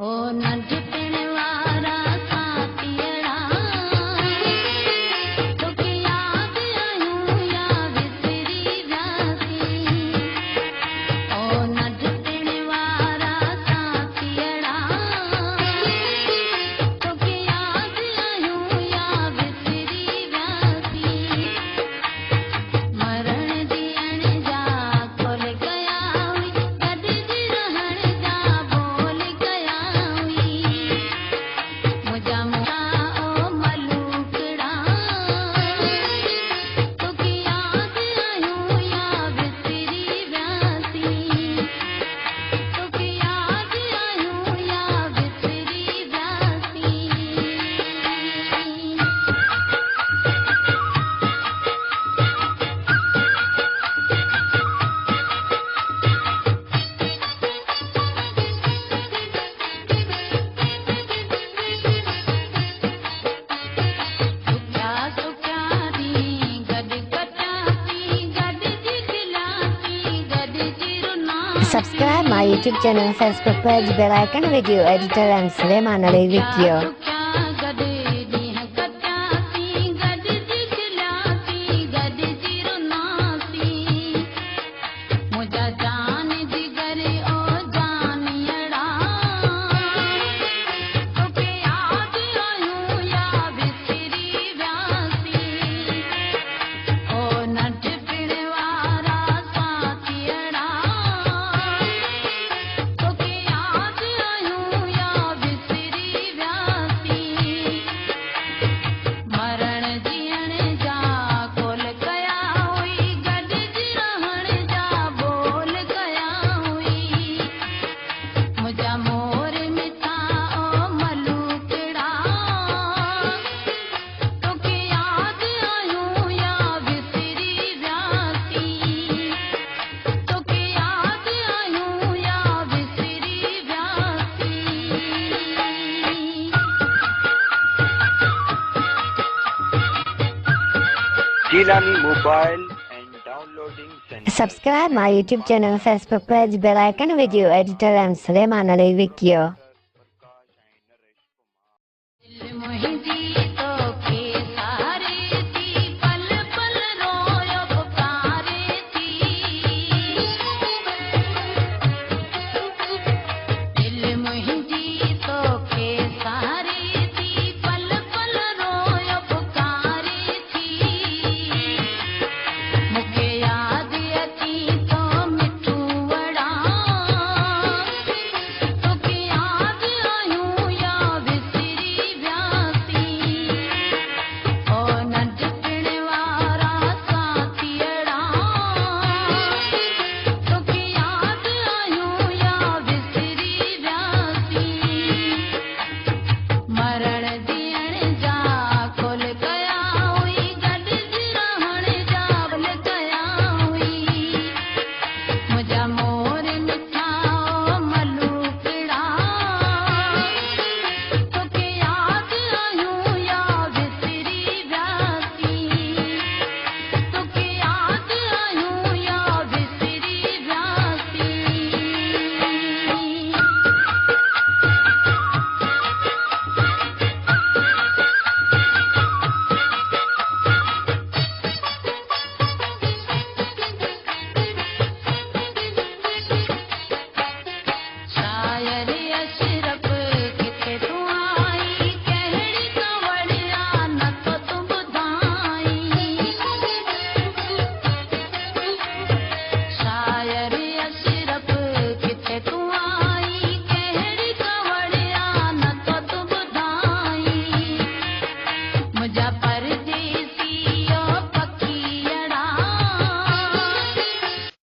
ओ नंढपिण वारा साथियड़ा तोखे याद आयूं या विसरी वियासीं। ओ नंढपिण वारा साथियड़ा तोखे याद आयूं या विसरी वियासीं। मरण जीअण जा खोल कया हुई, गॾिजी रहण जा बोल कया हुई। मुंहिंजा मुआ ओ मलूकड़ा तोखे याद आयूं या विसरी वियासीं। तोखे याद आयूं या विसरी वियासीं। सुख्या सुख्या ॾींहं गॾु कटियासीं, गॾिजी खिलियासीं, गॾिजी रुनासीं। Subscribe my YouTube channel, Facebook page, bell icon, video editor, and Suleiman Ali Video. सुख्या गॾु ॾींहं कटियासीं, गॾिजी खिलियासीं, गॾिजी रुनासीं। मुंहिंजा जान जिगर ओ जानियड़ा तोखे याद आयूं या विसरी वियासीं। ओ नंढपिण वारा साथियड़ा तोखे याद आयूं या विसरी वियासीं। मरण जीअण जा खोल कया हुई, गॾिजी रहण जा बोल कया हुई। मुंहिंजा मोर मिठा ओ मलूकड़ा तोखे याद आयूं या विसरी वियासीं। तोखे याद आयूं या विसरी वियासीं। Jilani Mobile and Downloading Center. Subscribe my YouTube channel, Facebook page, bell icon, video editor, and Suleiman Ali Video.